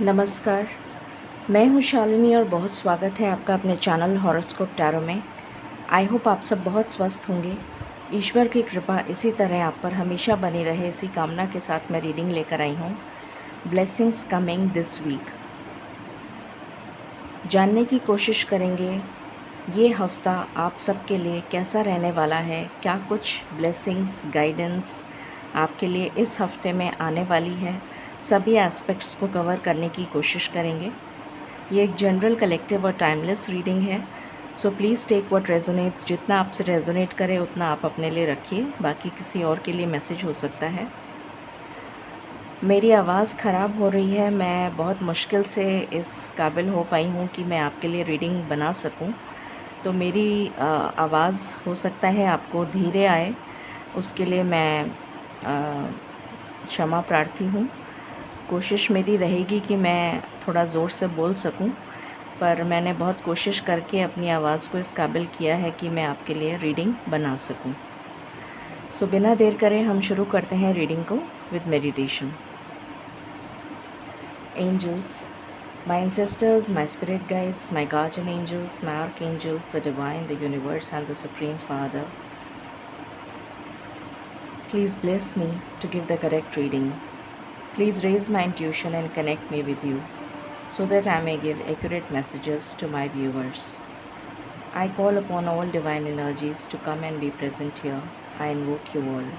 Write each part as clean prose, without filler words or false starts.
नमस्कार, मैं हूँ शालिनी और बहुत स्वागत है आपका अपने चैनल हॉरोस्कोप टैरो में। आई होप आप सब बहुत स्वस्थ होंगे। ईश्वर की कृपा इसी तरह आप पर हमेशा बनी रहे, इसी कामना के साथ मैं रीडिंग लेकर आई हूँ। Blessings coming this week. जानने की कोशिश करेंगे ये हफ़्ता आप सबके लिए कैसा रहने वाला है, क्या कुछ ब्लेसिंग्स, गाइडेंस आपके लिए इस हफ़्ते में आने वाली है। सभी एस्पेक्ट्स को कवर करने की कोशिश करेंगे। ये एक जनरल, कलेक्टिव और टाइमलेस रीडिंग है, so please take what resonates. जितना आपसे रेजोनेट करे उतना आप अपने लिए रखिए, बाकी किसी और के लिए मैसेज हो सकता है। मेरी आवाज़ ख़राब हो रही है, मैं बहुत मुश्किल से इस काबिल हो पाई हूँ कि मैं आपके लिए रीडिंग बना सकूँ, तो मेरी आवाज़ हो सकता है आपको धीरे आए, उसके लिए मैं क्षमा प्रार्थी हूँ। कोशिश मेरी रहेगी कि मैं थोड़ा ज़ोर से बोल सकूं, पर मैंने बहुत कोशिश करके अपनी आवाज़ को इस काबिल किया है कि मैं आपके लिए रीडिंग बना सकूं। सो बिना देर करे हम शुरू करते हैं रीडिंग को with meditation. Angels, my ancestors, my spirit guides, my guardian angels, my archangels, the divine, the universe and the supreme father, please bless me to give the correct reading. Please raise my intuition and connect me with you, so that I may give accurate messages to my viewers. I call upon all divine energies to come and be present here. I invoke you all.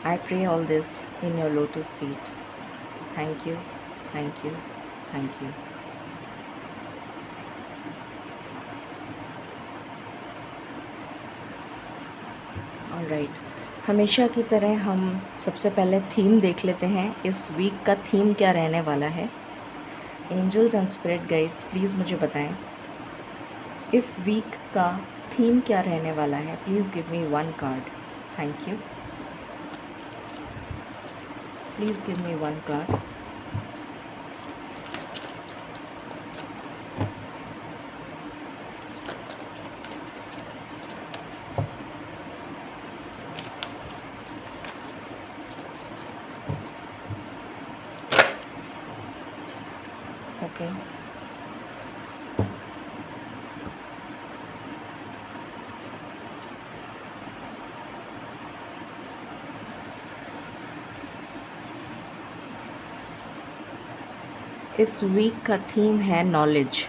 I pray all this in your lotus feet. Thank you, thank you, thank you. Alright, हमेशा की तरह हम सबसे पहले theme देख लेते हैं। इस वीक का थीम क्या रहने वाला है। Angels and spirit guides, please मुझे बताएं इस वीक का थीम क्या रहने वाला है। Please give me one card. Thank you. Please give me one card. Okay, इस वीक का थीम है नॉलेज।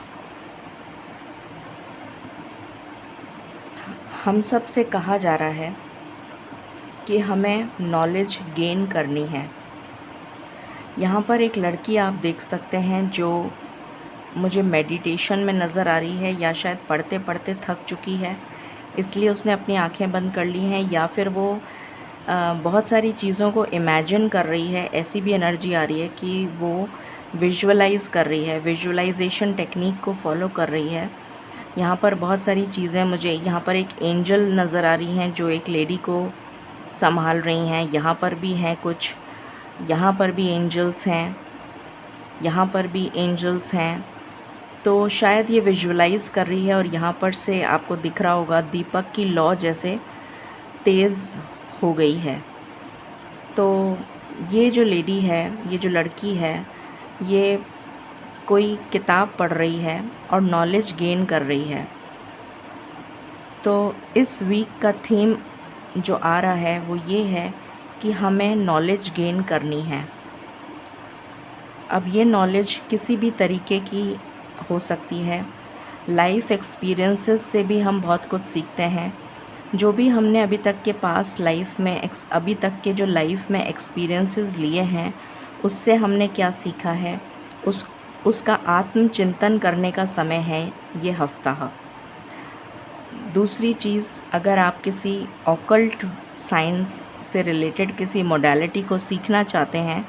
हम सब से कहा जा रहा है कि हमें नॉलेज गेन करनी है। यहाँ पर एक लड़की आप देख सकते हैं जो मुझे मेडिटेशन में नज़र आ रही है, या शायद पढ़ते पढ़ते थक चुकी है इसलिए उसने अपनी आंखें बंद कर ली हैं, या फिर वो बहुत सारी चीज़ों को इमेजिन कर रही है। ऐसी भी एनर्जी आ रही है कि वो विजुअलाइज़ कर रही है, विजुअलाइजेशन टेक्निक को फॉलो कर रही है। यहाँ पर बहुत सारी चीज़ें, मुझे यहाँ पर एक एंजल नज़र आ रही हैं जो एक लेडी को संभाल रही हैं। यहाँ पर भी हैं कुछ, यहाँ पर भी एंजल्स हैं, यहाँ पर भी एंजल्स हैं। तो शायद ये विजुअलाइज़ कर रही है, और यहाँ पर से आपको दिख रहा होगा दीपक की लौ जैसे तेज़ हो गई है। तो ये जो लेडी है, ये जो लड़की है, ये कोई किताब पढ़ रही है और नॉलेज गेन कर रही है। तो इस वीक का थीम जो आ रहा है वो ये है कि हमें नॉलेज गेन करनी है। अब ये नॉलेज किसी भी तरीके की हो सकती है। लाइफ एक्सपीरियंसेस से भी हम बहुत कुछ सीखते हैं। जो भी हमने अभी तक के पास्ट लाइफ में अभी तक के जो लाइफ में एक्सपीरियंसेस लिए हैं, उससे हमने क्या सीखा है, उसका आत्मचिंतन करने का समय है ये हफ्ता। दूसरी चीज़, अगर आप किसी ऑकल्ट साइंस से रिलेटेड किसी मोडालिटी को सीखना चाहते हैं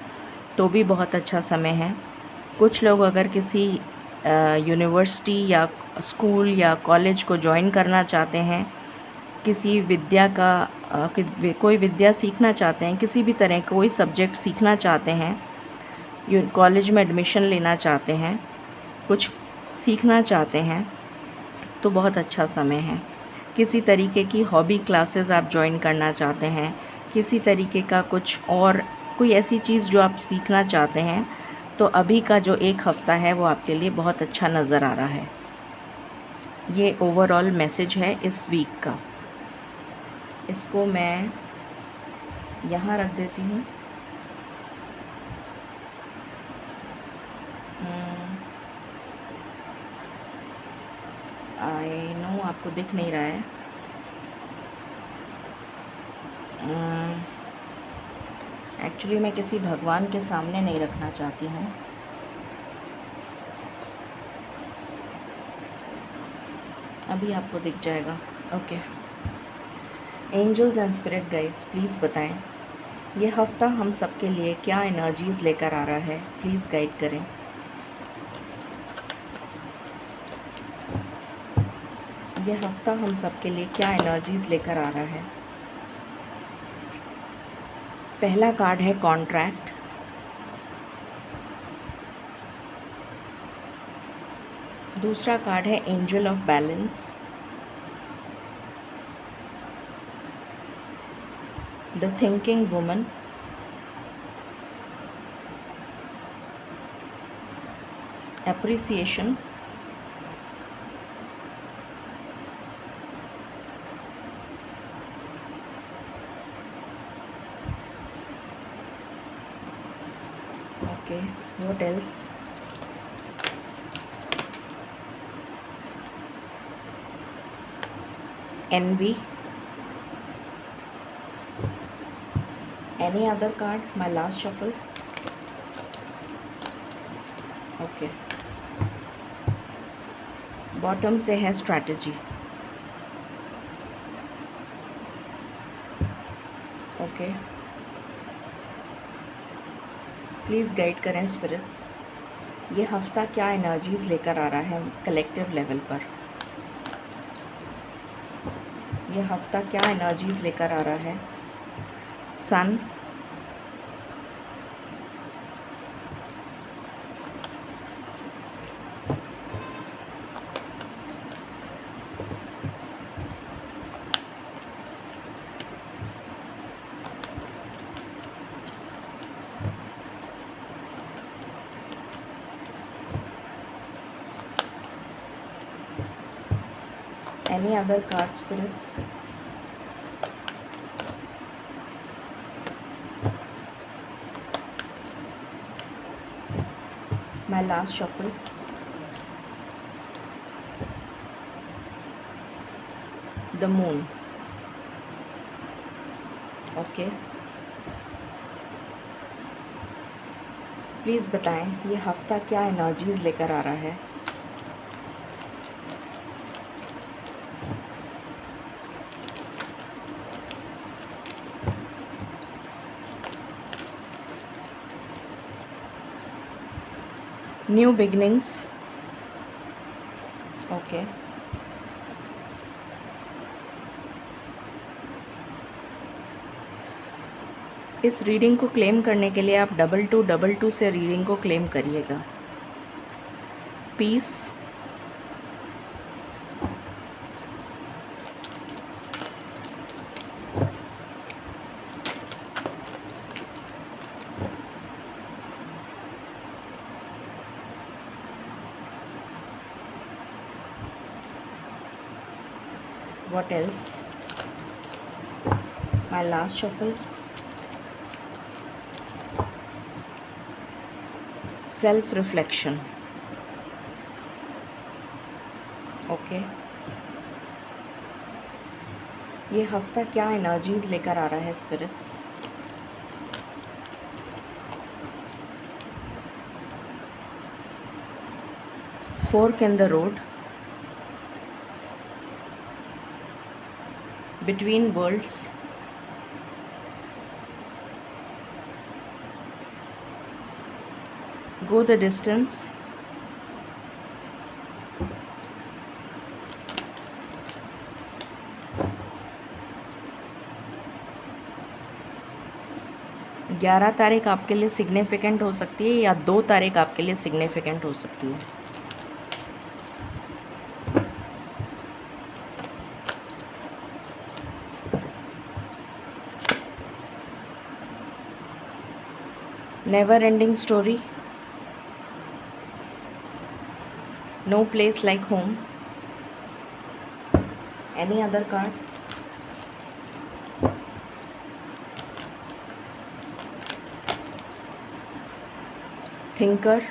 तो भी बहुत अच्छा समय है। कुछ लोग अगर किसी यूनिवर्सिटी या स्कूल या कॉलेज को ज्वाइन करना चाहते हैं, किसी विद्या का कोई विद्या सीखना चाहते हैं, किसी भी तरह कोई सब्जेक्ट सीखना चाहते हैं, कॉलेज में एडमिशन लेना चाहते हैं, कुछ सीखना चाहते हैं, तो बहुत अच्छा समय है। किसी तरीके की हॉबी क्लासेस आप ज्वाइन करना चाहते हैं, किसी तरीके का कुछ और कोई ऐसी चीज़ जो आप सीखना चाहते हैं, तो अभी का जो एक हफ़्ता है वो आपके लिए बहुत अच्छा नज़र आ रहा है। ये ओवरऑल मैसेज है इस वीक का। इसको मैं यहाँ रख देती हूँ। आई नो आपको दिख नहीं रहा है। एक्चुअली मैं किसी भगवान के सामने नहीं रखना चाहती हूँ। अभी आपको दिख जाएगा। Okay. Angels and spirit guides please बताएं ये हफ़्ता हम सब के लिए क्या एनर्जीज़ लेकर आ रहा है। प्लीज़ गाइड करें। ये हफ़्ता हम सब के लिए क्या एनर्जीज़ लेकर आ रहा है। पहला कार्ड है कॉन्ट्रैक्ट। दूसरा कार्ड है angel of balance. The thinking woman. Appreciation. Okay, what else? envy. Any other card? My last shuffle. Okay. Bottom से है स्ट्रैटेजी। ओके, प्लीज़ गाइड करें स्पिरिट्स ये हफ़्ता क्या एनर्जीज़ लेकर आ रहा है कलेक्टिव लेवल पर। ये हफ़्ता क्या एनर्जीज़ लेकर आ रहा है। सन, any other card spirits? My last shuffle. The moon. Okay, please बताएं ये हफ़्ता क्या एनर्जीज़ लेकर आ रहा है। New beginnings. ओके, इस रीडिंग को क्लेम करने के लिए आप 2222 से रीडिंग को क्लेम करिएगा। Peace, what else? My last shuffle. Self reflection. Okay, ये हफ़्ता क्या एनर्जीज़ लेकर आ रहा है spirits. Fork in the road, between worlds, go the distance, ग्यारह तारीख आपके लिए सिग्निफिकेंट हो सकती है या 2 तारीख आपके लिए सिग्निफिकेंट हो सकती है। Never ending story, No place like home. Any other card? Thinker.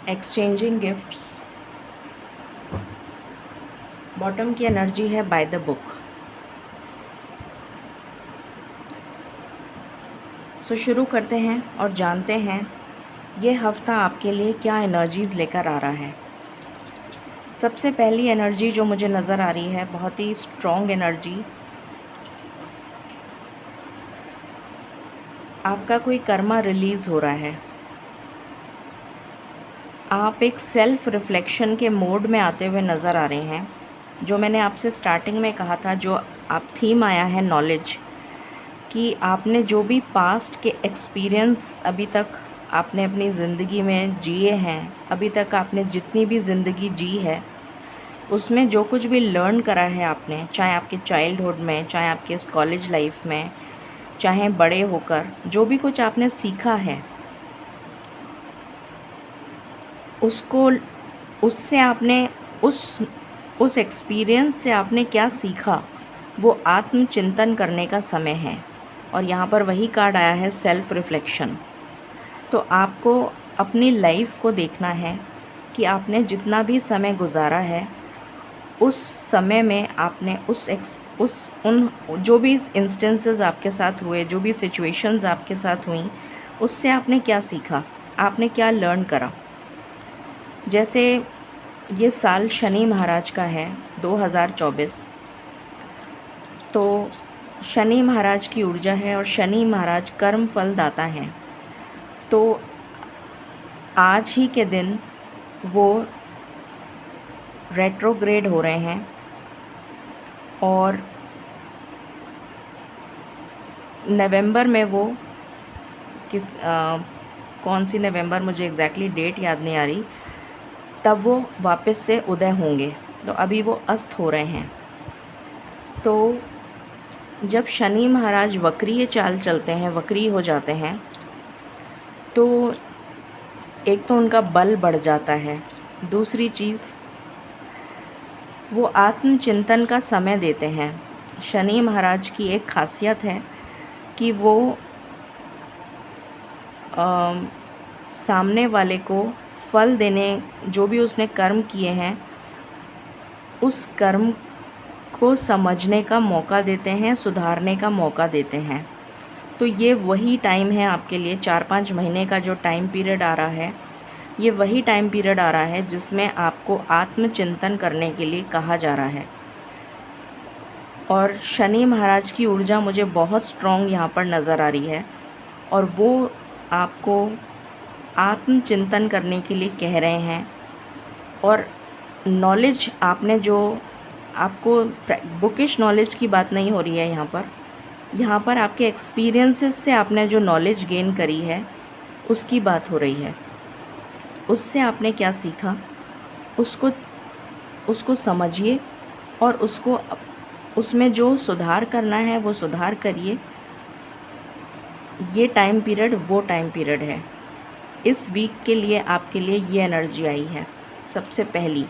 Exchanging gifts. Bottom की एनर्जी है बाय द बुक. सो शुरू करते हैं और जानते हैं ये हफ्ता आपके लिए क्या एनर्जीज़ लेकर आ रहा है. सबसे पहली एनर्जी जो मुझे नज़र आ रही है, बहुत ही स्ट्रॉन्ग एनर्जी. आपका कोई कर्मा रिलीज़ हो रहा है. आप एक सेल्फ रिफ्लेक्शन के मोड में आते हुए नज़र आ रहे हैं. जो मैंने आपसे स्टार्टिंग में कहा था, जो आप थीम आया है नॉलेज, कि आपने जो भी पास्ट के एक्सपीरियंस अभी तक आपने अपनी ज़िंदगी में जिए हैं, अभी तक आपने जितनी भी ज़िंदगी जी है, उसमें जो कुछ भी लर्न करा है आपने, चाहे आपके चाइल्डहुड में, चाहे आपके कॉलेज लाइफ में, चाहे बड़े होकर जो भी कुछ आपने सीखा है, उसको उससे आपने उस एक्सपीरियंस से आपने क्या सीखा, वो आत्मचिंतन करने का समय है. और यहाँ पर वही कार्ड आया है, सेल्फ रिफ्लेक्शन. तो आपको अपनी लाइफ को देखना है कि आपने जितना भी समय गुजारा है, उस समय में आपने उन जो भी इंस्टेंसेस आपके साथ हुए, जो भी सिचुएशंस आपके साथ हुई, उससे आपने क्या सीखा, आपने क्या लर्न करा. जैसे ये साल शनि महाराज का है 2024. तो शनि महाराज की ऊर्जा है और शनि महाराज कर्म फल दाता हैं. तो आज ही के दिन वो रेट्रोग्रेड हो रहे हैं और नवंबर में वो कौन सी नवंबर, मुझे एग्जैक्टली डेट याद नहीं आ रही, तब वो वापस से उदय होंगे. तो अभी वो अस्त हो रहे हैं. तो जब शनि महाराज वक्रीय चाल चलते हैं, वक्री हो जाते हैं, तो एक तो उनका बल बढ़ जाता है. दूसरी चीज़, वो आत्मचिंतन का समय देते हैं. शनि महाराज की एक खासियत है कि वो सामने वाले को फल देने, जो भी उसने कर्म किए हैं, उस कर्म को समझने का मौका देते हैं, सुधारने का मौका देते हैं. तो ये वही टाइम है आपके लिए. 4-5 महीने का जो टाइम पीरियड आ रहा है, ये वही टाइम पीरियड आ रहा है जिसमें आपको आत्मचिंतन करने के लिए कहा जा रहा है. और शनि महाराज की ऊर्जा मुझे बहुत स्ट्रॉन्ग यहाँ पर नज़र आ रही है और वो आपको आत्मचिंतन करने के लिए कह रहे हैं. और नॉलेज आपने जो, आपको बुकिश नॉलेज की बात नहीं हो रही है यहाँ पर आपके एक्सपीरियंसेस से आपने जो नॉलेज गेन करी है, उसकी बात हो रही है. उससे आपने क्या सीखा, उसको समझिए और उसमें जो सुधार करना है वो सुधार करिए. ये टाइम पीरियड वो टाइम पीरियड है. इस वीक के लिए आपके लिए ये एनर्जी आई है, सबसे पहली.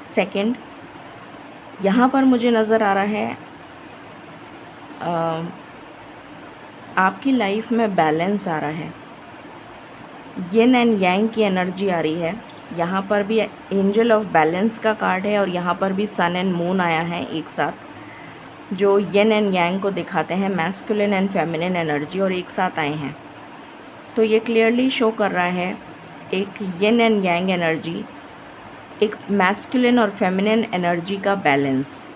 सेकंड, यहाँ पर मुझे नज़र आ रहा है आपकी लाइफ में बैलेंस आ रहा है. येन एंड यांग की एनर्जी आ रही है. यहाँ पर भी एंजल ऑफ बैलेंस का कार्ड है और यहाँ पर भी सन एंड मून आया है एक साथ, जो येन एंड यांग को दिखाते हैं, मैस्कुलिन एंड फेमिनिन एनर्जी, और एक साथ आए हैं. तो ये क्लियरली शो कर रहा है एक येन एंड यांग एनर्जी, एक मैस्कुलिन और फेमिनिन एनर्जी का बैलेंस.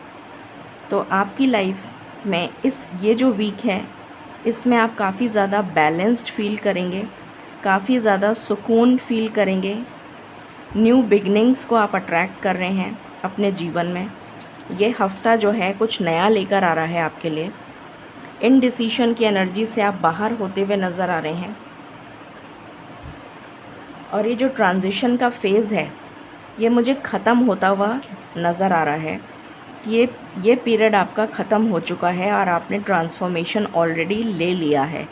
तो आपकी लाइफ में ये जो वीक है, इसमें आप काफ़ी ज़्यादा बैलेंस्ड फील करेंगे, काफ़ी ज़्यादा सुकून फील करेंगे. न्यू बिगनिंग्स को आप अट्रैक्ट कर रहे हैं अपने जीवन में. ये हफ्ता जो है कुछ नया लेकर आ रहा है आपके लिए. इनडिसीशन की एनर्जी से आप बाहर होते हुए नज़र आ रहे हैं. और ये जो ट्रांजिशन का फेज़ है, ये मुझे ख़त्म होता हुआ नज़र आ रहा है कि ये पीरियड आपका ख़त्म हो चुका है और आपने ट्रांसफॉर्मेशन ऑलरेडी ले लिया है.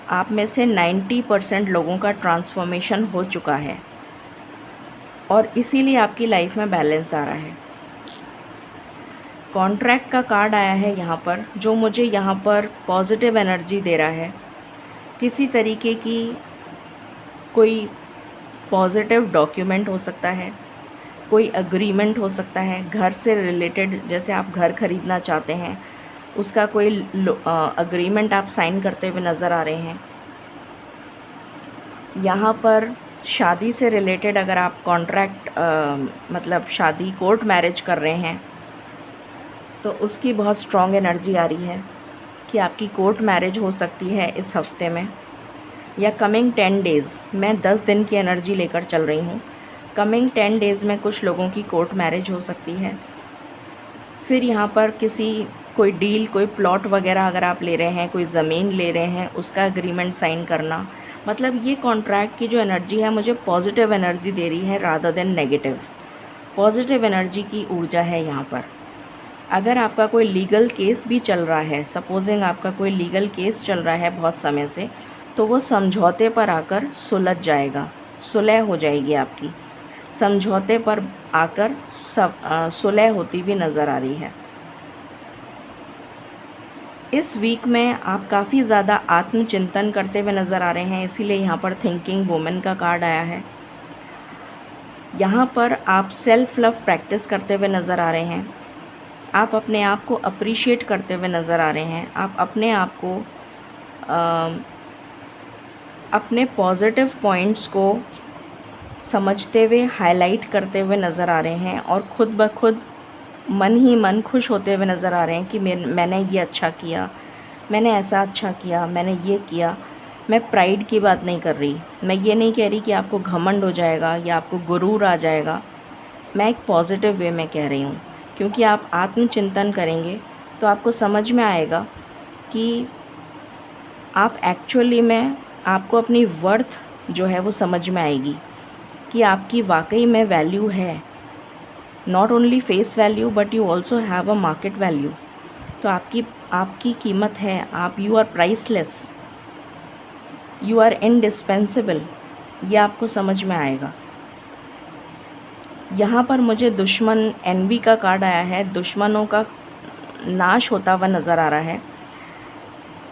आप में से 90% लोगों का ट्रांसफॉर्मेशन हो चुका है और इसीलिए आपकी लाइफ में बैलेंस आ रहा है। कॉन्ट्रैक्ट का कार्ड आया है यहाँ पर, जो मुझे यहाँ पर पॉजिटिव एनर्जी दे रहा है। किसी तरीके की कोई पॉजिटिव डॉक्यूमेंट हो सकता है, कोई अग्रीमेंट हो सकता है, घर से रिलेटेड, जैसे आप घर ख़रीदना चाहते हैं उसका कोई अग्रीमेंट आप साइन करते हुए नज़र आ रहे हैं। यहाँ पर शादी से रिलेटेड अगर आप कॉन्ट्रैक्ट मतलब शादी कोर्ट मैरिज कर रहे हैं तो उसकी बहुत स्ट्रॉन्ग एनर्जी आ रही है कि आपकी कोर्ट मैरिज हो सकती है इस हफ्ते में या कमिंग 10 डेज़। मैं 10 दिन की एनर्जी लेकर चल रही हूँ। कमिंग 10 डेज़ में कुछ लोगों की कोर्ट मैरिज हो सकती है। फिर यहाँ पर कोई डील, कोई प्लॉट वगैरह अगर आप ले रहे हैं, कोई ज़मीन ले रहे हैं, उसका एग्रीमेंट साइन करना, मतलब ये कॉन्ट्रैक्ट की जो एनर्जी है मुझे पॉजिटिव एनर्जी दे रही है rather than negative. Positive energy की ऊर्जा है यहाँ पर। अगर आपका कोई लीगल केस भी चल रहा है, सपोजिंग आपका कोई लीगल केस चल रहा है बहुत समय से, तो वो समझौते पर आकर सुलझ जाएगा, सुलह हो जाएगी आपकी। समझौते पर आकर सुलह होती भी नज़र आ रही है। इस वीक में आप काफ़ी ज़्यादा आत्मचिंतन करते हुए नज़र आ रहे हैं, इसीलिए यहाँ पर थिंकिंग वुमेन का कार्ड आया है। यहाँ पर आप सेल्फ़ लव प्रैक्टिस करते हुए नज़र आ रहे हैं। आप अपने आप को अप्रिशिएट करते हुए नज़र आ रहे हैं। आप अपने आप को अपने पॉजिटिव पॉइंट्स को समझते हुए हाईलाइट करते हुए नज़र आ रहे हैं और ख़ुद ब खुद मन ही मन खुश होते हुए नज़र आ रहे हैं कि मैंने ये अच्छा किया, मैंने ऐसा अच्छा किया, मैंने ये किया। मैं प्राइड की बात नहीं कर रही, मैं ये नहीं कह रही कि आपको घमंड हो जाएगा या आपको गुरूर आ जाएगा। मैं एक पॉजिटिव वे में कह रही हूँ, क्योंकि आप आत्मचिंतन करेंगे तो आपको समझ में आएगा कि आप एक्चुअली में, आपको अपनी वर्थ जो है वो समझ में आएगी कि आपकी वाकई में वैल्यू है। Not only face value but you also have a market value. तो आपकी कीमत है, आप you are priceless, you are indispensable, ये आपको समझ में आएगा। यहाँ पर मुझे दुश्मन एनवी का कार्ड आया है। दुश्मनों का नाश होता हुआ नज़र आ रहा है।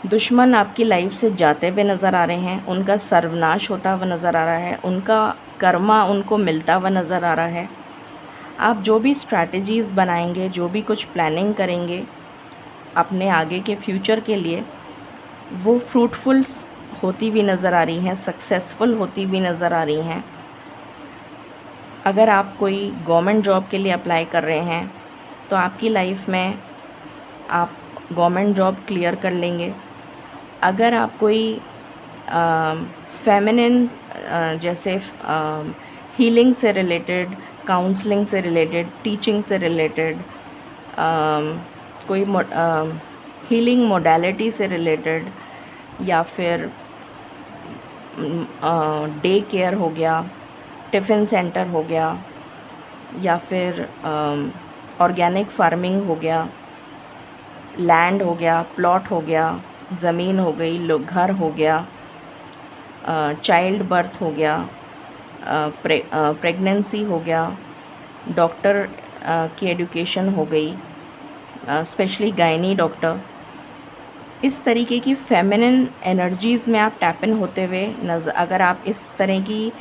दुश्मन आपकी लाइफ से जाते हुए नज़र आ रहे हैं, उनका सर्वनाश होता हुआ नज़र आ रहा है, उनका कर्मा उनको मिलता हुआ नज़र आ रहा है। आप जो भी स्ट्रैटेजीज़ बनाएंगे, जो भी कुछ प्लानिंग करेंगे अपने आगे के फ्यूचर के लिए, वो फ्रूटफुल होती भी नज़र आ रही हैं, सक्सेसफुल होती भी नज़र आ रही हैं। अगर आप कोई गवर्नमेंट जॉब के लिए अप्लाई कर रहे हैं तो आपकी लाइफ में आप गवर्नमेंट जॉब क्लियर कर लेंगे। अगर आप कोई फेमिनिन जैसे हीलिंग से रिलेटेड, काउंसलिंग से रिलेटेड, टीचिंग से रिलेटेड, कोई हीलिंग मोडालिटी से रिलेटेड, या फिर डे केयर हो गया, टिफ़िन सेंटर हो गया, या फिर ऑर्गेनिक फार्मिंग हो गया, लैंड हो गया, प्लॉट हो गया, ज़मीन हो गई, घर हो गया, चाइल्ड बर्थ हो गया, प्रेगनेंसी हो गया, डॉक्टर की एजुकेशन हो गई, स्पेशली गायनी डॉक्टर। इस तरीके की फेमिनिन एनर्जीज़ में आप टैप इन होते हुए अगर आप इस तरह की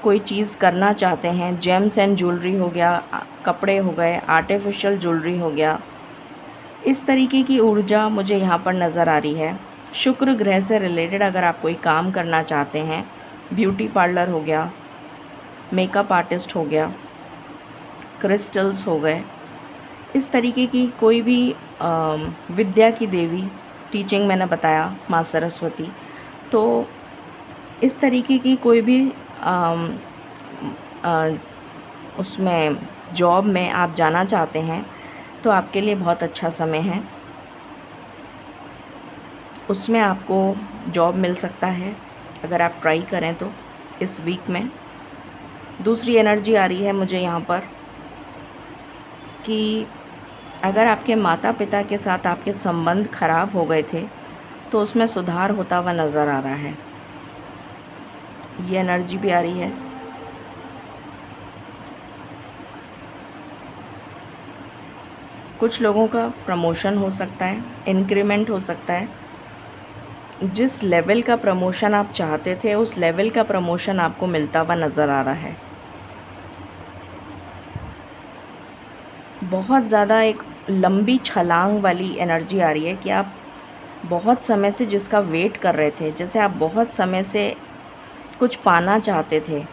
कोई चीज़ करना चाहते हैं, जेम्स एंड ज्वेलरी हो गया, कपड़े हो गए, आर्टिफिशियल ज्वेलरी हो गया, इस तरीके की ऊर्जा मुझे यहाँ पर नज़र आ रही है। शुक्र ग्रह से रिलेटेड अगर आप कोई काम करना चाहते हैं, ब्यूटी पार्लर हो गया, मेकअप आर्टिस्ट हो गया, क्रिस्टल्स हो गए, इस तरीके की कोई भी विद्या की देवी, टीचिंग मैंने बताया माँ सरस्वती, तो इस तरीके की कोई भी उसमें जॉब में आप जाना चाहते हैं तो आपके लिए बहुत अच्छा समय है। उसमें आपको जॉब मिल सकता है अगर आप ट्राई करें तो इस वीक में। दूसरी एनर्जी आ रही है मुझे यहाँ पर कि अगर आपके माता पिता के साथ आपके संबंध ख़राब हो गए थे तो उसमें सुधार होता हुआ नज़र आ रहा है। ये एनर्जी भी आ रही है। कुछ लोगों का प्रमोशन हो सकता है, इंक्रीमेंट हो सकता है। जिस लेवल का प्रमोशन आप चाहते थे उस लेवल का प्रमोशन आपको मिलता हुआ नज़र आ रहा है। बहुत ज़्यादा एक लंबी छलांग वाली एनर्जी आ रही है कि आप बहुत समय से जिसका वेट कर रहे थे, जैसे आप बहुत समय से कुछ पाना चाहते थे,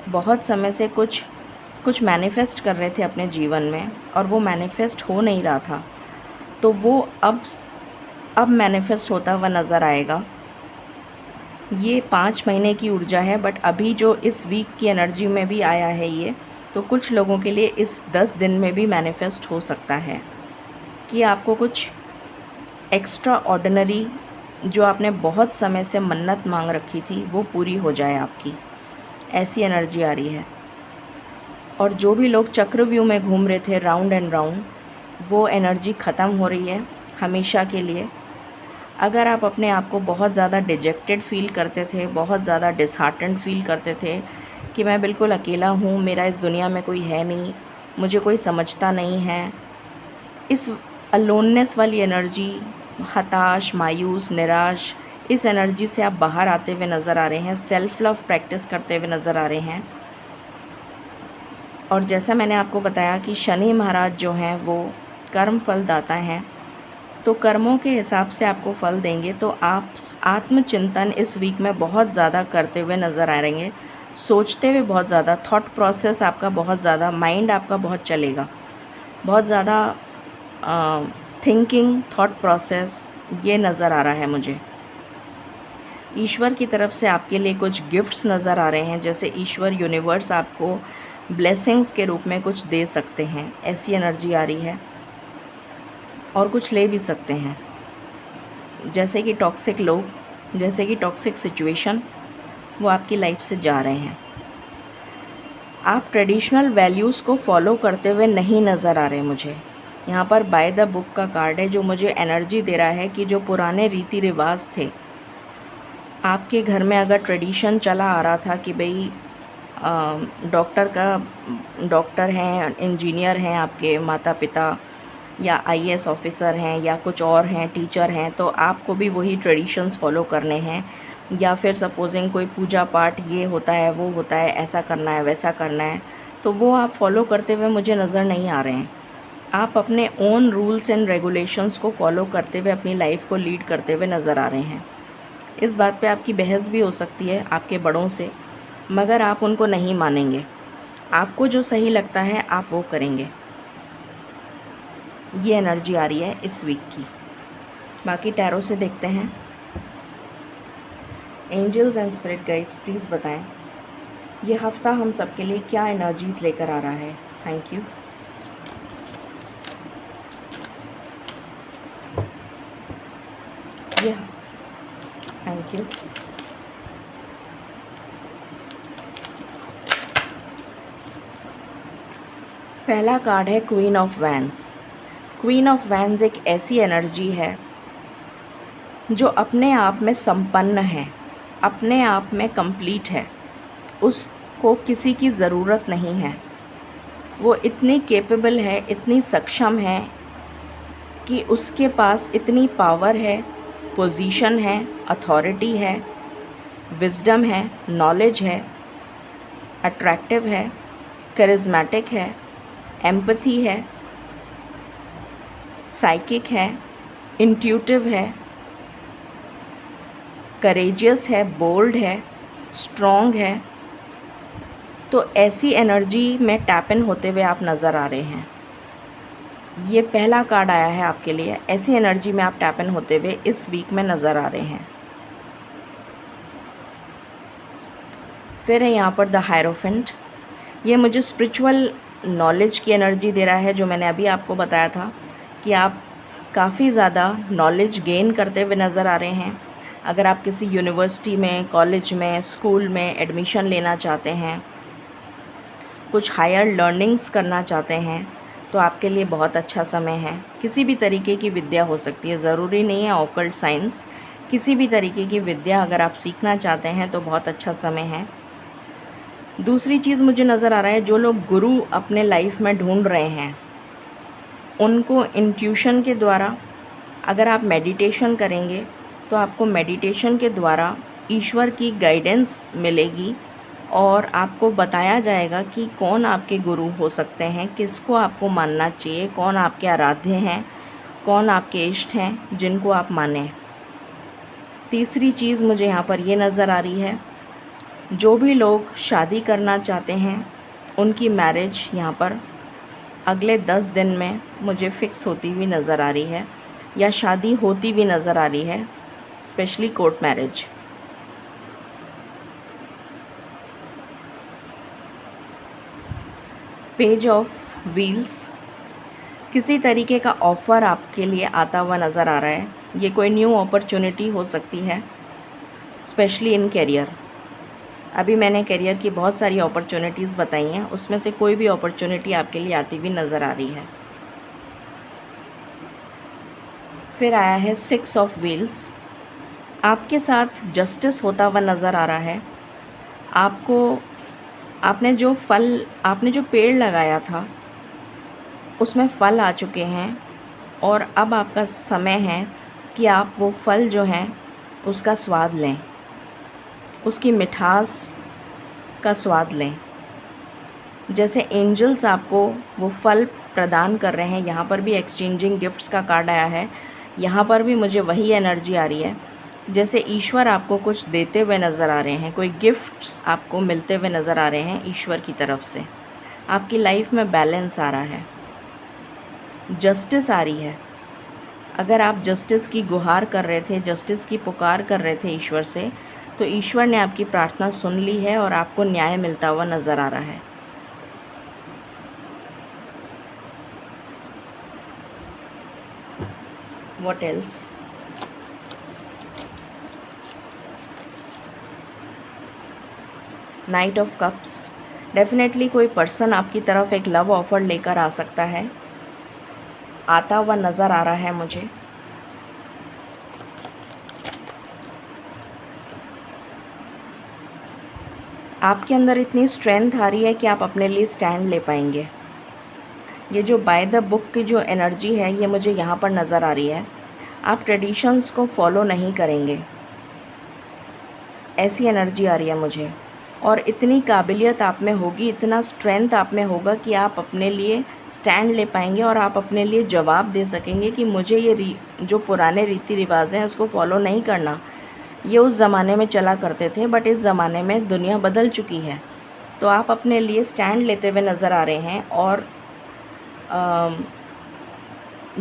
बहुत समय से कुछ मैनिफेस्ट कर रहे थे अपने जीवन में और वो मैनिफेस्ट हो नहीं रहा था, तो वो अब मैनिफेस्ट होता हुआ नज़र आएगा। ये 5 महीने की ऊर्जा है, बट अभी जो इस वीक की एनर्जी में भी आया है ये, तो कुछ लोगों के लिए इस 10 दिन में भी मैनिफेस्ट हो सकता है कि आपको कुछ एक्स्ट्रा ऑर्डिनरी, जो आपने बहुत समय से मन्नत मांग रखी थी, वो पूरी हो जाए आपकी। ऐसी एनर्जी आ रही है। और जो भी लोग चक्रव्यूह में घूम रहे थे राउंड एंड राउंड, वो एनर्जी ख़त्म हो रही है हमेशा के लिए। अगर आप अपने आप को बहुत ज़्यादा डिजेक्टेड फ़ील करते थे, बहुत ज़्यादा डिसहार्टेंड फ़ील करते थे कि मैं बिल्कुल अकेला हूँ, मेरा इस दुनिया में कोई है नहीं, मुझे कोई समझता नहीं है, इस अलोननेस वाली एनर्जी, हताश, मायूस, निराश, इस एनर्जी से आप बाहर आते हुए नज़र आ रहे हैं। सेल्फ़ लव प्रैक्टिस करते हुए नज़र आ रहे हैं। और जैसा मैंने आपको बताया कि शनि महाराज जो हैं वो कर्म फलदाता हैं, तो कर्मों के हिसाब से आपको फल देंगे। तो आप आत्मचिंतन इस वीक में बहुत ज़्यादा करते हुए नज़र आ रहेंगे, सोचते हुए बहुत ज़्यादा, थॉट प्रोसेस आपका बहुत ज़्यादा, माइंड आपका बहुत चलेगा, बहुत ज़्यादा थिंकिंग, थॉट प्रोसेस, ये नज़र आ रहा है मुझे। ईश्वर की तरफ से आपके लिए कुछ गिफ्ट्स नज़र आ रहे हैं, जैसे ईश्वर, यूनिवर्स आपको ब्लेसिंग्स के रूप में कुछ दे सकते हैं, ऐसी एनर्जी आ रही है। और कुछ ले भी सकते हैं, जैसे कि टॉक्सिक लोग, जैसे कि टॉक्सिक सिचुएशन, वो आपकी लाइफ से जा रहे हैं। आप ट्रेडिशनल वैल्यूज़ को फॉलो करते हुए नहीं नज़र आ रहे मुझे। यहाँ पर बाय द बुक का कार्ड है, जो मुझे एनर्जी दे रहा है कि जो पुराने रीति रिवाज थे, आपके घर में अगर ट्रेडिशन चला आ रहा था कि भाई डॉक्टर हैं, इंजीनियर हैं आपके माता पिता, या आईएएस ऑफिसर हैं, या कुछ और हैं, टीचर हैं, तो आपको भी वही ट्रेडिशंस फॉलो करने हैं। या फिर सपोजिंग कोई पूजा पाठ, ये होता है, वो होता है, ऐसा करना है, वैसा करना है, तो वो आप फॉलो करते हुए मुझे नज़र नहीं आ रहे हैं। आप अपने ओन रूल्स एंड रेगुलेशंस को फॉलो करते हुए अपनी लाइफ को लीड करते हुए नज़र आ रहे हैं। इस बात पे आपकी बहस भी हो सकती है आपके बड़ों से, मगर आप उनको नहीं मानेंगे। आपको जो सही लगता है आप वो करेंगे। ये एनर्जी आ रही है इस वीक की। बाकी टैरो से देखते हैं। Angels and spirit guides please बताएं ये हफ्ता हम सब के लिए क्या एनर्जीज़ लेकर आ रहा है। Thank you. Thank you. पहला कार्ड है queen of wands. Queen of wands एक ऐसी एनर्जी है जो अपने आप में संपन्न है, अपने आप में कंप्लीट है, उसको किसी की ज़रूरत नहीं है। वो इतनी कैपेबल है, इतनी सक्षम है कि उसके पास इतनी पावर है, पोजीशन है, अथॉरिटी है, विजडम है, नॉलेज है, अट्रैक्टिव है, करिज्मेटिक है, एम्पैथी है, साइकिक है, इंट्यूटिव है, करेजियस है, बोल्ड है, स्ट्रॉन्ग है। तो ऐसी एनर्जी में टैप इन होते हुए आप नज़र आ रहे हैं। ये पहला कार्ड आया है आपके लिए। ऐसी एनर्जी में आप टैप इन होते हुए इस वीक में नज़र आ रहे हैं। फिर है यहाँ पर द हायरोफेंट। ये मुझे स्पिरिचुअल नॉलेज की एनर्जी दे रहा है, जो मैंने अभी आपको बताया था कि आप काफ़ी ज़्यादा नॉलेज गेन करते हुए नज़र आ रहे हैं। अगर आप किसी यूनिवर्सिटी में, कॉलेज में, स्कूल में एडमिशन लेना चाहते हैं, कुछ हायर लर्निंग्स करना चाहते हैं, तो आपके लिए बहुत अच्छा समय है। किसी भी तरीके की विद्या हो सकती है, ज़रूरी नहीं है ऑकल्ट साइंस, किसी भी तरीके की विद्या अगर आप सीखना चाहते हैं तो बहुत अच्छा समय है। दूसरी चीज़ मुझे नज़र आ रहा है, जो लोग गुरु अपने लाइफ में ढूंढ रहे हैं उनको इंट्यूशन के द्वारा अगर आप मेडिटेशन करेंगे तो आपको मेडिटेशन के द्वारा ईश्वर की गाइडेंस मिलेगी और आपको बताया जाएगा कि कौन आपके गुरु हो सकते हैं, किसको आपको मानना चाहिए, कौन आपके आराध्य हैं, कौन आपके इष्ट हैं जिनको आप मानें। तीसरी चीज़ मुझे यहाँ पर ये नज़र आ रही है, जो भी लोग शादी करना चाहते हैं उनकी मैरिज यहाँ पर अगले 10 दिन में मुझे फ़िक्स होती हुई नज़र आ रही है या शादी होती भी नज़र आ रही है, specially court marriage. Page of wheels, किसी तरीके का ऑफ़र आपके लिए आता हुआ नज़र आ रहा है। ये कोई न्यू अपॉर्चुनिटी हो सकती है, स्पेशली इन करियर। अभी मैंने करियर की बहुत सारी अपॉर्चुनिटीज़ बताई हैं, उसमें से कोई भी अपॉर्चुनिटी आपके लिए आती हुई नज़र आ रही है। फिर आया है 6 ऑफ व्हील्स, आपके साथ जस्टिस होता हुआ नज़र आ रहा है। आपने जो पेड़ लगाया था उसमें फल आ चुके हैं और अब आपका समय है कि आप वो फल जो हैं उसका स्वाद लें, उसकी मिठास का स्वाद लें। जैसे एंजल्स आपको वो फल प्रदान कर रहे हैं, यहाँ पर भी एक्सचेंजिंग गिफ्ट्स का कार्ड आया है। यहाँ पर भी मुझे वही एनर्जी आ रही है, जैसे ईश्वर आपको कुछ देते हुए नज़र आ रहे हैं, कोई गिफ्ट्स आपको मिलते हुए नज़र आ रहे हैं ईश्वर की तरफ से। आपकी लाइफ में बैलेंस आ रहा है, जस्टिस आ रही है। अगर आप जस्टिस की गुहार कर रहे थे, जस्टिस की पुकार कर रहे थे ईश्वर से, तो ईश्वर ने आपकी प्रार्थना सुन ली है और आपको न्याय मिलता हुआ नज़र आ रहा है। What else? Night of cups, definitely कोई पर्सन आपकी तरफ एक लव ऑफ़र लेकर आ सकता है, आता हुआ नज़र आ रहा है मुझे। आपके अंदर इतनी स्ट्रेंथ आ रही है कि आप अपने लिए स्टैंड ले पाएंगे। ये जो बाय द बुक की जो एनर्जी है ये मुझे यहाँ पर नज़र आ रही है। आप ट्रेडिशंस को फॉलो नहीं करेंगे, ऐसी एनर्जी आ रही है मुझे। और इतनी काबिलियत आप में होगी, इतना स्ट्रेंथ आप में होगा कि आप अपने लिए स्टैंड ले पाएंगे और आप अपने लिए जवाब दे सकेंगे कि मुझे ये जो पुराने रीति रिवाज हैं उसको फॉलो नहीं करना। ये उस ज़माने में चला करते थे, बट इस ज़माने में दुनिया बदल चुकी है। तो आप अपने लिए स्टैंड लेते हुए नज़र आ रहे हैं और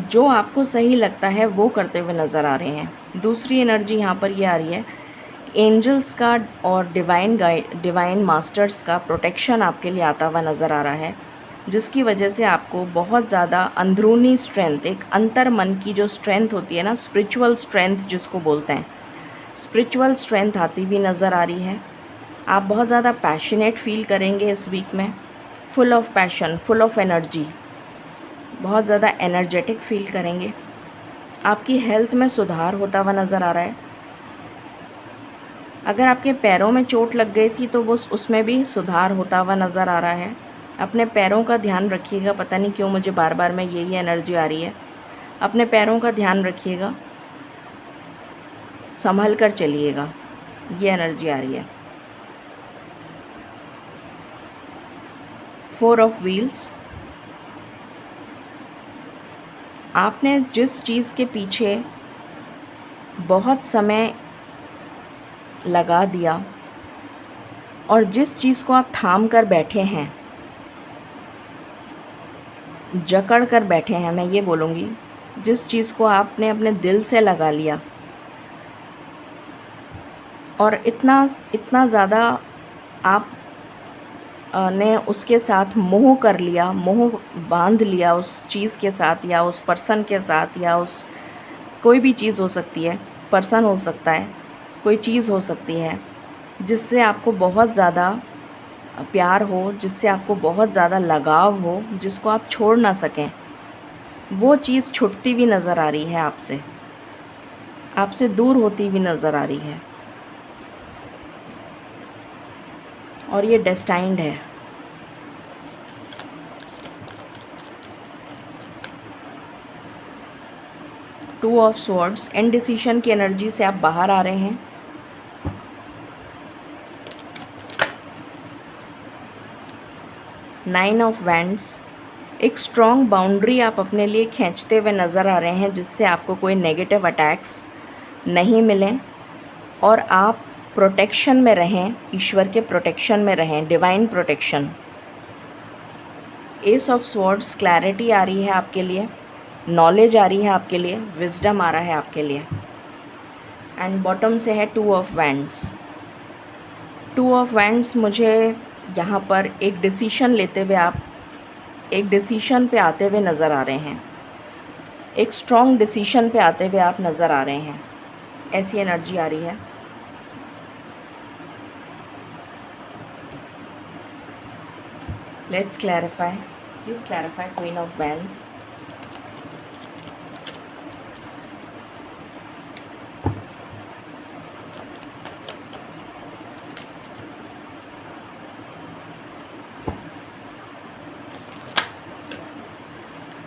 जो आपको सही लगता है वो करते हुए नज़र आ रहे हैं। दूसरी एनर्जी यहाँ पर ये आ रही है, एंजल्स का और डिवाइन मास्टर्स का प्रोटेक्शन आपके लिए आता हुआ नज़र आ रहा है, जिसकी वजह से आपको बहुत ज़्यादा अंदरूनी स्ट्रेंथ, एक अंतर मन की जो स्ट्रेंथ होती है ना, स्पिरिचुअल स्ट्रेंथ जिसको बोलते हैं, स्पिरिचुअल स्ट्रेंथ आती हुई नज़र आ रही है। आप बहुत ज़्यादा पैशनेट फील करेंगे इस वीक में, full of passion, full of energy, बहुत ज़्यादा एनर्जेटिक फील करेंगे। आपकी हेल्थ में सुधार होता हुआ नज़र आ रहा है। अगर आपके पैरों में चोट लग गई थी तो वो उसमें भी सुधार होता हुआ नज़र आ रहा है। अपने पैरों का ध्यान रखिएगा, पता नहीं क्यों मुझे बार बार में यही एनर्जी आ रही है। अपने पैरों का ध्यान रखिएगा, संभल कर चलिएगा, ये एनर्जी आ रही है। 4 ऑफ व्हील्स, आपने जिस चीज़ के पीछे बहुत समय लगा दिया और जिस चीज़ को आप थाम कर बैठे हैं, जकड़ कर बैठे हैं, मैं ये बोलूँगी, जिस चीज़ को आपने अपने दिल से लगा लिया और इतना ज़्यादा आप ने उसके साथ मोह कर लिया, मोह बांध लिया उस चीज़ के साथ या उस पर्सन के साथ, या उस कोई भी चीज़ हो सकती है, पर्सन हो सकता है, कोई चीज़ हो सकती है, जिससे आपको बहुत ज़्यादा प्यार हो, जिससे आपको बहुत ज़्यादा लगाव हो, जिसको आप छोड़ ना सकें, वो चीज़ छूटती हुई नज़र आ रही है आपसे। आपसे दूर होती हुई नज़र आ रही है और ये डेस्टाइंड है। टू ऑफ स्वॉर्ड्स, इनडिसीशन की एनर्जी से आप बाहर आ रहे हैं। नाइन ऑफ वैंड्स, एक स्ट्रॉन्ग बाउंड्री आप अपने लिए खींचते हुए नज़र आ रहे हैं जिससे आपको कोई नेगेटिव अटैक्स नहीं मिलें और आप प्रोटेक्शन में रहें, ईश्वर के प्रोटेक्शन में रहें, divine protection. Ace of swords, clarity आ रही है आपके लिए, नॉलेज आ रही है आपके लिए, विजडम आ रहा है आपके लिए। एंड बॉटम से है two of wands. Two of wands मुझे यहाँ पर एक डिसीशन लेते हुए, आप एक डिसीशन पे आते हुए नज़र आ रहे हैं, एक स्ट्रॉन्ग डिसीशन पे आते हुए आप नज़र आ रहे हैं, ऐसी एनर्जी आ रही है। Let's clarify, please clarify queen of wands.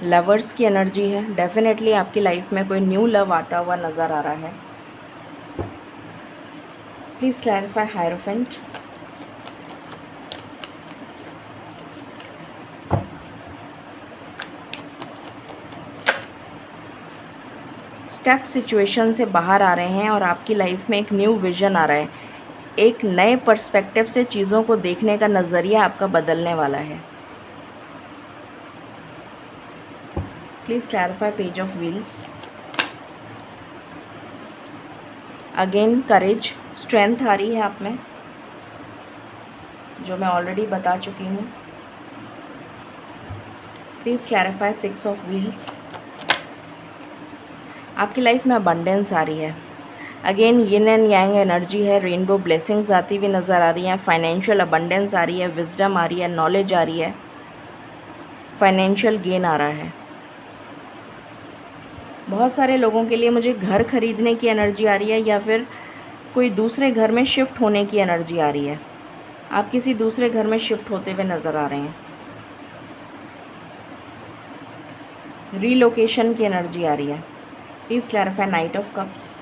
Lovers की एनर्जी है, डेफिनेटली आपकी लाइफ में कोई न्यू लव आता हुआ नज़र आ रहा है। Please clarify hierophant. Stuck situation से बाहर आ रहे हैं और आपकी लाइफ में एक न्यू विजन आ रहा है, एक नए पर्सपेक्टिव से चीज़ों को देखने का नज़रिया आपका बदलने वाला है। Please clarify page of wheels. Again courage, strength आ रही है आप में, जो मैं ऑलरेडी बता चुकी हूँ। Please clarify six of wheels. आपकी लाइफ में अबंडेंस आ रही है, again yin and yang energy है, रेनबो ब्लेसिंग्स आती हुई नज़र आ रही हैं, फाइनेंशियल अबंडेंस आ रही है, विजडम आ रही है, नॉलेज आ रही है, फाइनेंशियल गेन आ रहा है। बहुत सारे लोगों के लिए मुझे घर खरीदने की एनर्जी आ रही है या फिर कोई दूसरे घर में शिफ्ट होने की एनर्जी आ रही है। आप किसी दूसरे घर में शिफ्ट होते हुए नज़र आ रहे हैं। रीलोकेशन की एनर्जी आ रही है। Please clarify night of cups.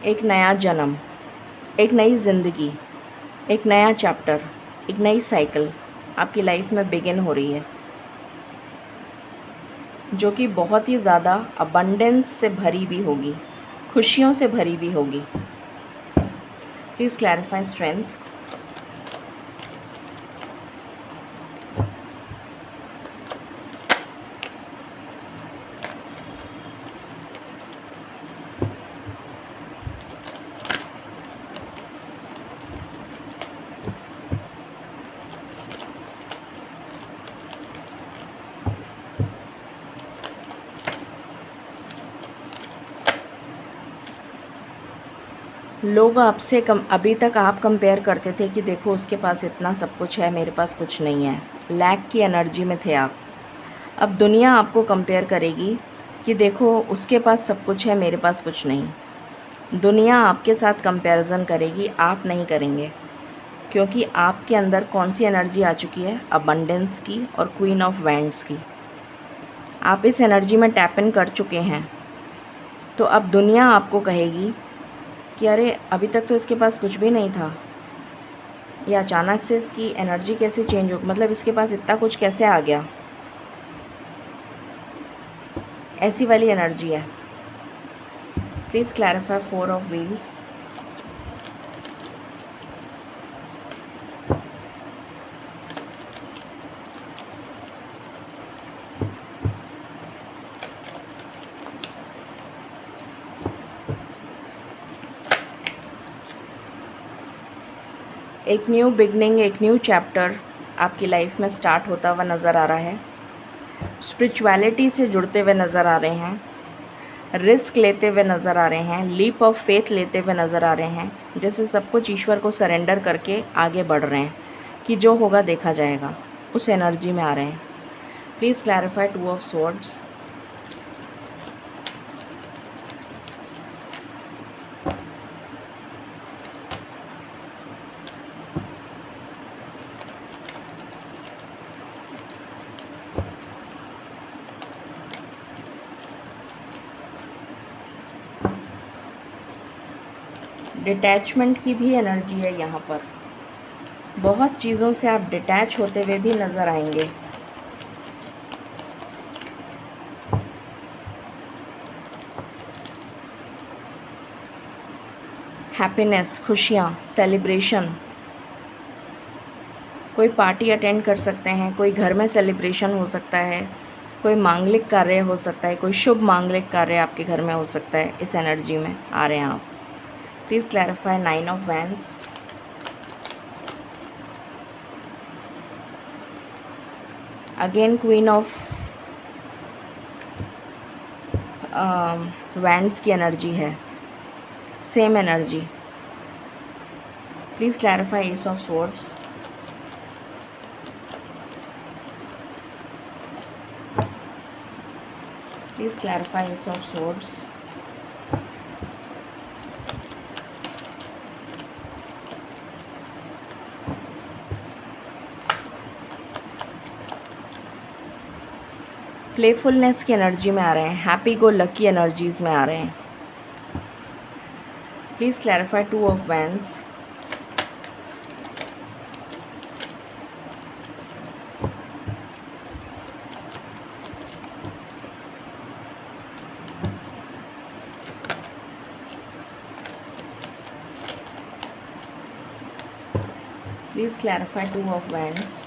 एक नया जन्म, एक नई ज़िंदगी, एक नया चैप्टर, एक नई साइकिल आपकी लाइफ में बिगिन हो रही है, जो कि बहुत ही ज़्यादा अबंडेंस से भरी भी होगी, खुशियों से भरी भी होगी। Please clarify strength. लोग आपसे अभी तक आप कंपेयर करते थे कि देखो उसके पास इतना सब कुछ है, मेरे पास कुछ नहीं है, लैक की एनर्जी में थे आप। अब दुनिया आपको कंपेयर करेगी कि देखो उसके पास सब कुछ है, मेरे पास कुछ नहीं। दुनिया आपके साथ कंपैरिजन करेगी, आप नहीं करेंगे, क्योंकि आपके अंदर कौन सी एनर्जी आ चुकी है, अबंडेंस की और क्वीन ऑफ वैंड्स की। आप इस एनर्जी में टैप इन कर चुके हैं। तो अब दुनिया आपको कहेगी कि अरे अभी तक तो इसके पास कुछ भी नहीं था, ये अचानक से इसकी एनर्जी कैसे चेंज हो, मतलब इसके पास इतना कुछ कैसे आ गया, ऐसी वाली एनर्जी है। Please clarify four of wheels. एक न्यू बिगनिंग, एक न्यू चैप्टर आपकी लाइफ में स्टार्ट होता हुआ नज़र आ रहा है। स्पिरिचुअलिटी से जुड़ते हुए नज़र आ रहे हैं। रिस्क लेते हुए नज़र आ रहे हैं, लीप ऑफ फेथ लेते हुए नज़र आ रहे हैं, जैसे सब कुछ ईश्वर को सरेंडर करके आगे बढ़ रहे हैं कि जो होगा देखा जाएगा, उस एनर्जी में आ रहे हैं। Please clarify 2 of swords. Detachment की भी एनर्जी है यहाँ पर, बहुत चीज़ों से आप डिटैच होते हुए भी नज़र आएंगे। हैप्पीनेस, खुशियाँ, सेलिब्रेशन, कोई पार्टी अटेंड कर सकते हैं, कोई घर में सेलिब्रेशन हो सकता है, कोई मांगलिक कार्य हो सकता है, कोई शुभ मांगलिक कार्य आपके घर में हो सकता है। इस एनर्जी में आ रहे हैं आप। Please clarify 9 of wands. Again queen of wands की एनर्जी है, same energy. Please clarify S of swords. Please clarify S of swords. Playfulness की एनर्जी में आ रहे हैं, हैप्पी गो लकी एनर्जीज़ में आ रहे हैं। Please clarify 2 of wands. Please clarify 2 of wands.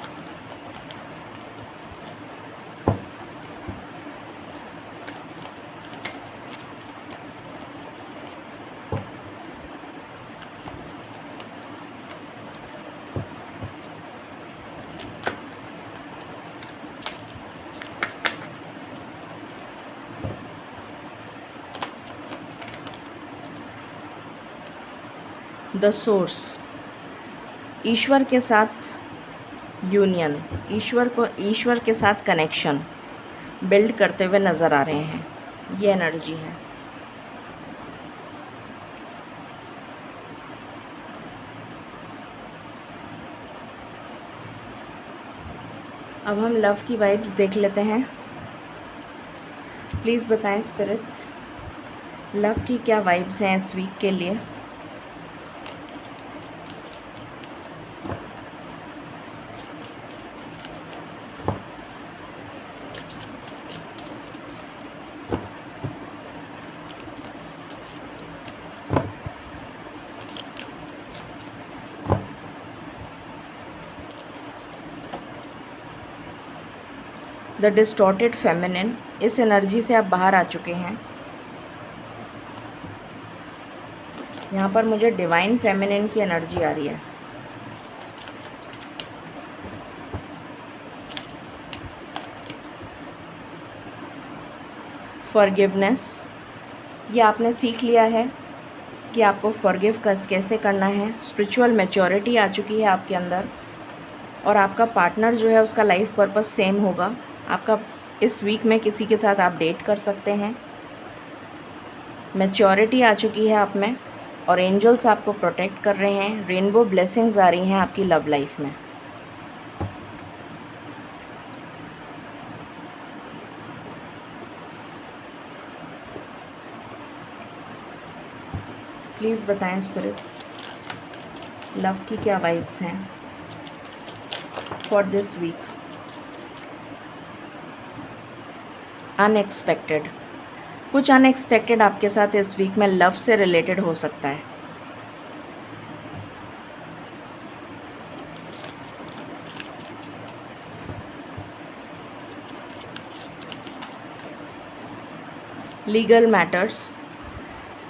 The source, ईश्वर के साथ यूनियन, ईश्वर के साथ कनेक्शन बिल्ड करते हुए नज़र आ रहे हैं। ये एनर्जी है। अब हम लव की वाइब्स देख लेते हैं। प्लीज़ बताएं स्पिरिट्स, लव की क्या वाइब्स हैं इस वीक के लिए। द डिस्टॉर्टेड फेमिनिन, इस एनर्जी से आप बाहर आ चुके हैं। यहाँ पर मुझे डिवाइन फेमिनिन की एनर्जी आ रही है। फॉरगिवनेस, ये आपने सीख लिया है कि आपको फॉरगिव कैसे करना है। स्पिरिचुअल मैच्योरिटी आ चुकी है आपके अंदर, और आपका पार्टनर जो है उसका लाइफ पर्पस सेम होगा। आपका इस वीक में किसी के साथ आप डेट कर सकते हैं। मैच्योरिटी आ चुकी है आप में, और एंजल्स आपको प्रोटेक्ट कर रहे हैं। रेनबो ब्लेसिंग्स आ रही हैं आपकी लव लाइफ में। प्लीज़ बताएं स्पिरिट्स, लव की क्या वाइब्स हैं फॉर दिस वीक। अनएक्सपेक्टेड, कुछ अनएक्सपेक्टेड आपके साथ इस वीक में लव से रिलेटेड हो सकता है। लीगल मैटर्स,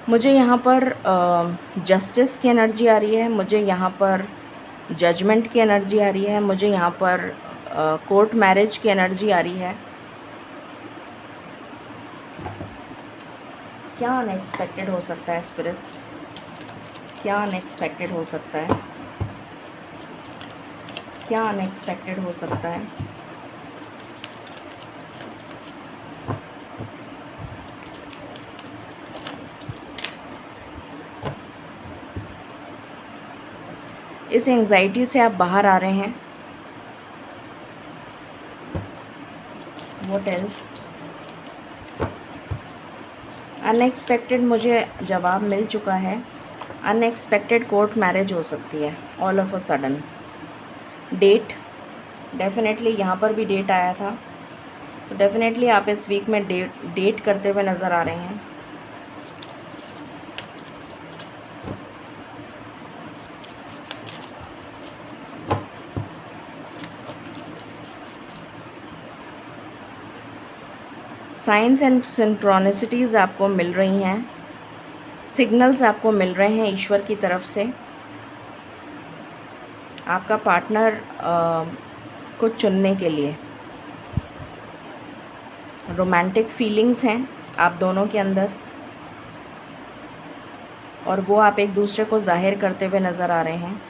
मुझे यहाँ पर जस्टिस की एनर्जी आ रही है, मुझे यहाँ पर जजमेंट की एनर्जी आ रही है, मुझे यहाँ पर कोर्ट मैरिज की एनर्जी आ रही है। क्या अनएक्सपेक्टेड हो सकता है स्पिरिट्स? क्या अनएक्सपेक्टेड हो सकता है? क्या अनएक्सपेक्टेड हो सकता है? इस एंग्जाइटी से आप बाहर आ रहे हैं। What else? अनएक्सपेक्टेड मुझे जवाब मिल चुका है। अनएक्सपेक्टेड कोर्ट मैरिज हो सकती है, all of a sudden. Date, definitely यहाँ पर भी डेट आया था, तो डेफिनेटली आप इस वीक में डेट करते हुए नज़र आ रहे हैं। साइंस एंड सिंक्रोनिसिटीज़ आपको मिल रही हैं, सिग्नल्स आपको मिल रहे हैं ईश्वर की तरफ से। आपका पार्टनर को चुनने के लिए रोमांटिक फीलिंग्स हैं आप दोनों के अंदर, और वो आप एक दूसरे को जाहिर करते हुए नज़र आ रहे हैं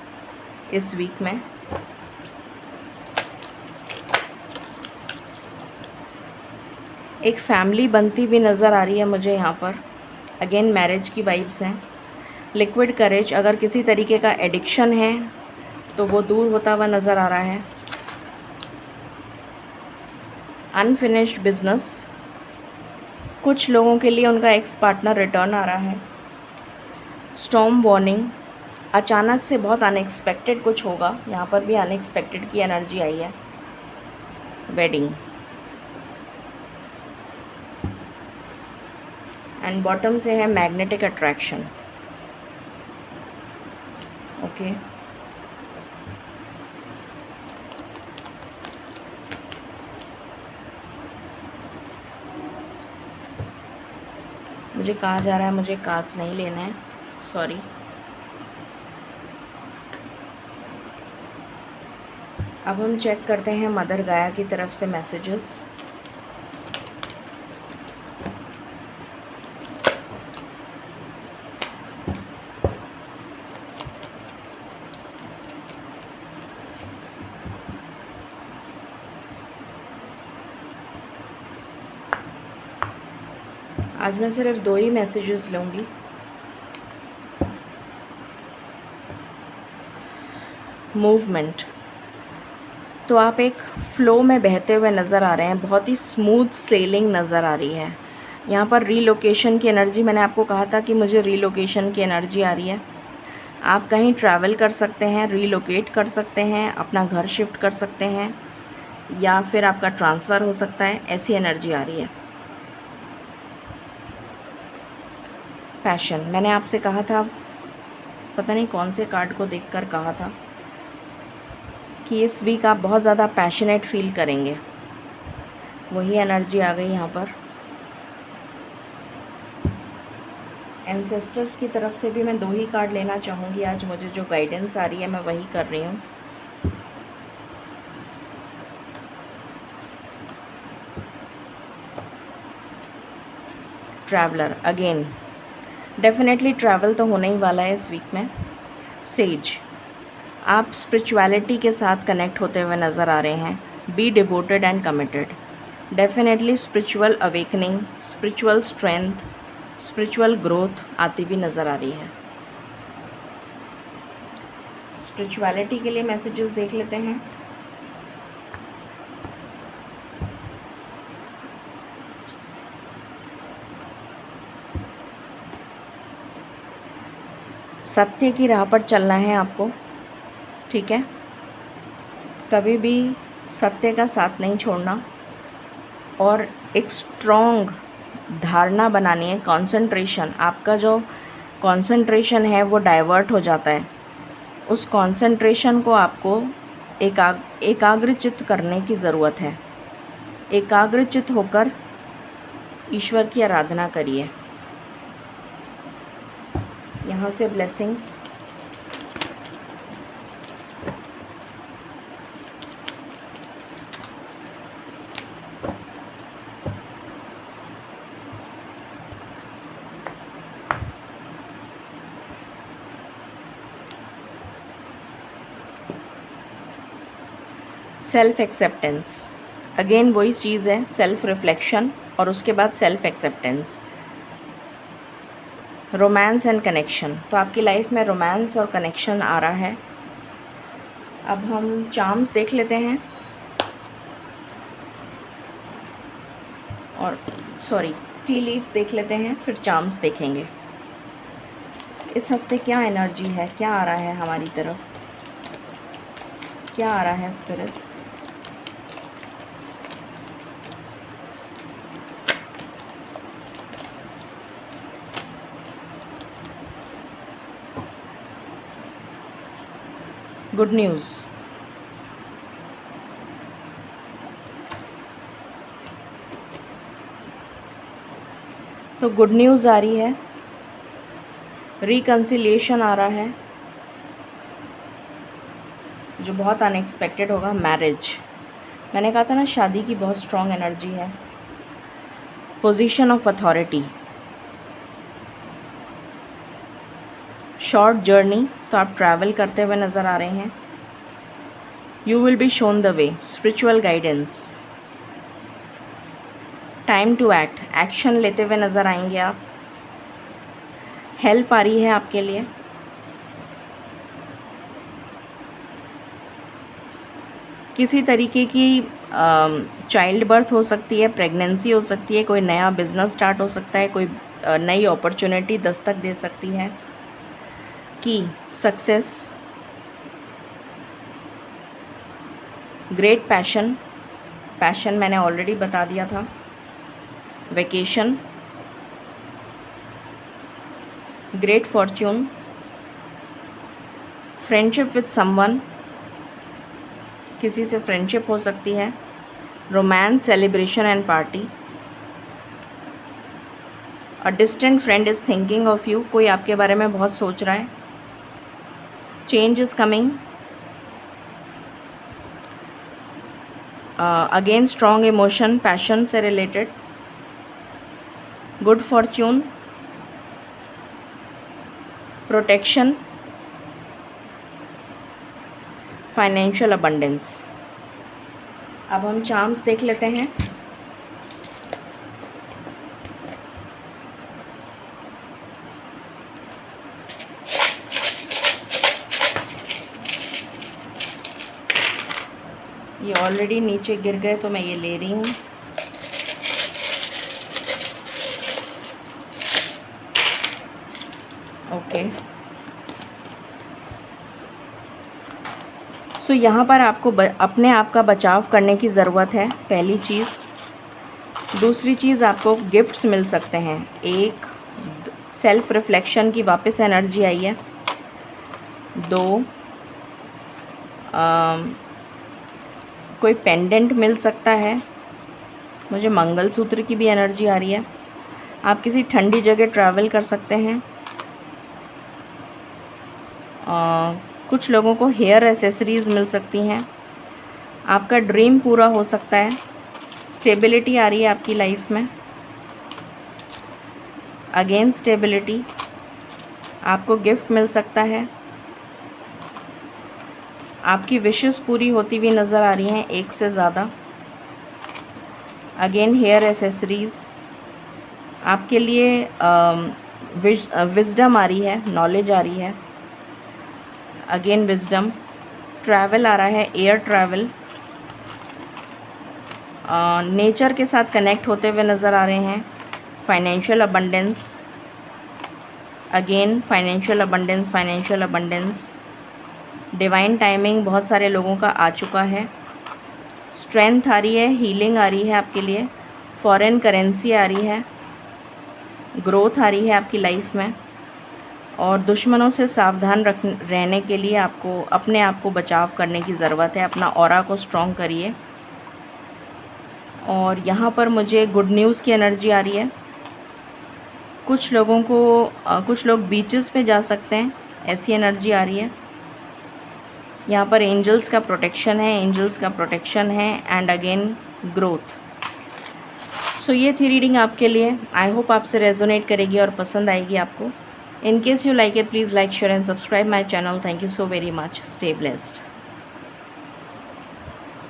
इस वीक में। एक फैमिली बनती हुई नज़र आ रही है मुझे यहाँ पर। अगेन मैरिज की वाइब्स हैं। लिक्विड करेज, अगर किसी तरीके का एडिक्शन है तो वो दूर होता हुआ नज़र आ रहा है। अनफिनिश्ड बिजनेस, कुछ लोगों के लिए उनका एक्स पार्टनर रिटर्न आ रहा है। स्टॉर्म वार्निंग, अचानक से बहुत अनएक्सपेक्टेड कुछ होगा, यहाँ पर भी अनएक्सपेक्टेड की एनर्जी आई है। वेडिंग एंड बॉटम से है मैग्नेटिक अट्रैक्शन। ओके, मुझे कहा जा रहा है मुझे कार्ड्स नहीं लेना है, सॉरी। अब हम चेक करते हैं मदर गाया की तरफ से मैसेजेस। आज मैं सिर्फ 2 ही मैसेजेस लूँगी। मूवमेंट, तो आप एक फ़्लो में बहते हुए नज़र आ रहे हैं, बहुत ही स्मूथ सेलिंग नज़र आ रही है। यहाँ पर रीलोकेशन की एनर्जी, मैंने आपको कहा था कि मुझे रीलोकेशन की एनर्जी आ रही है। आप कहीं ट्रैवल कर सकते हैं, रीलोकेट कर सकते हैं, अपना घर शिफ्ट कर सकते हैं, या फिर आपका ट्रांसफ़र हो सकता है, ऐसी एनर्जी आ रही है। पैशन, मैंने आपसे कहा था, पता नहीं कौन से कार्ड को देखकर कहा था कि इस वीक आप बहुत ज़्यादा पैशनेट फील करेंगे, वही एनर्जी आ गई यहाँ पर। एंसेस्टर्स की तरफ से भी मैं 2 ही कार्ड लेना चाहूँगी आज, मुझे जो गाइडेंस आ रही है मैं वही कर रही हूँ। ट्रैवलर, अगेन डेफिनेटली ट्रैवल तो होने ही वाला है इस वीक में। सेज, आप स्पिरिचुअलिटी के साथ कनेक्ट होते हुए नज़र आ रहे हैं। Be devoted and committed, definitely spiritual awakening, spiritual strength, spiritual growth आती भी नज़र आ रही है। स्पिरिचुअलिटी के लिए मैसेजेस देख लेते हैं। सत्य की राह पर चलना है आपको, ठीक है। कभी भी सत्य का साथ नहीं छोड़ना, और एक स्ट्रॉन्ग धारणा बनानी है। कंसंट्रेशन, आपका जो कंसंट्रेशन है वो डाइवर्ट हो जाता है, उस कंसंट्रेशन को आपको एकाग्रचित्त करने की ज़रूरत है। एकाग्रचित्त होकर ईश्वर की आराधना करिए। यहाँ से ब्लेसिंग्स। सेल्फ एक्सेप्टेंस, अगेन वही चीज़ है, सेल्फ रिफ्लेक्शन और उसके बाद self acceptance. Romance and connection, तो आपकी लाइफ में रोमांस और कनेक्शन आ रहा है। अब हम चार्म्स देख लेते हैं, और टी लीव्स देख लेते हैं, फिर चार्म्स देखेंगे। इस हफ्ते क्या एनर्जी है, क्या आ रहा है हमारी तरफ, क्या आ रहा है स्पिरिट्स। गुड न्यूज़, तो गुड न्यूज़ आ रही है, रिकन्सिलिएशन आ रहा है जो बहुत अनएक्सपेक्टेड होगा। मैरिज, मैंने कहा था ना शादी की बहुत स्ट्रॉन्ग एनर्जी है। Position of authority, short journey, तो आप ट्रैवल करते हुए नज़र आ रहे हैं। You will be shown the way, spiritual guidance. Time to act, action लेते हुए नज़र आएंगे आप। हेल्प आ रही है आपके लिए। किसी तरीके की चाइल्ड बर्थ हो सकती है, प्रेगनेंसी हो सकती है, कोई नया बिजनेस स्टार्ट हो सकता है, कोई नई अपॉर्चुनिटी दस्तक दे सकती है। की सक्सेस, ग्रेट पैशन, पैशन मैंने ऑलरेडी बता दिया था। Vacation, great fortune, friendship with someone, किसी से फ्रेंडशिप हो सकती है। Romance, celebration and party. A distant friend is thinking of you, कोई आपके बारे में बहुत सोच रहा है। Change is coming. Again strong emotion, passion से related. Good fortune, protection, financial abundance. अब हम चार्म्स देख लेते हैं। ये ऑलरेडी नीचे गिर गए तो मैं ये ले रही हूँ। ओके, सो यहाँ पर आपको अपने आप का बचाव करने की ज़रूरत है, पहली चीज़। दूसरी चीज़, आपको गिफ्ट्स मिल सकते हैं। एक, सेल्फ रिफ्लेक्शन की वापस एनर्जी आई है। दो, कोई पेंडेंट मिल सकता है। मुझे मंगलसूत्र की भी एनर्जी आ रही है। आप किसी ठंडी जगह ट्रैवल कर सकते हैं। कुछ लोगों को हेयर एसेसरीज़ मिल सकती हैं। आपका ड्रीम पूरा हो सकता है। स्टेबिलिटी आ रही है आपकी लाइफ में। अगेन स्टेबिलिटी, आपको गिफ्ट मिल सकता है। आपकी विशेस पूरी होती हुई नज़र आ रही हैं, एक से ज़्यादा। अगेन हेयर एसेसरीज़, आपके लिए विजडम आ रही है, नॉलेज आ रही है। Again wisdom. ट्रैवल आ रहा है, एयर ट्रैवल। नेचर के साथ कनेक्ट होते हुए नज़र आ रहे हैं। Financial abundance, again financial abundance, financial abundance. Divine timing बहुत सारे लोगों का आ चुका है। स्ट्रेंथ आ रही है, हीलिंग आ रही है आपके लिए। फॉरेन करेंसी आ रही है। ग्रोथ आ रही है आपकी लाइफ में। और दुश्मनों से सावधान रहने के लिए आपको अपने आप को बचाव करने की ज़रूरत है। अपना ऑरा को स्ट्रॉन्ग करिए। और यहाँ पर मुझे गुड न्यूज़ की एनर्जी आ रही है। कुछ लोगों को कुछ लोग बीचेस पे जा सकते हैं, ऐसी एनर्जी आ रही है। यहाँ पर एंजल्स का प्रोटेक्शन है, एंजल्स का प्रोटेक्शन है। And again growth. सो ये थी रीडिंग आपके लिए। आई होप आपसे रेजोनेट करेगी और पसंद आएगी आपको। In case you like it, please like, share and subscribe my channel. Thank you so very much. Stay blessed.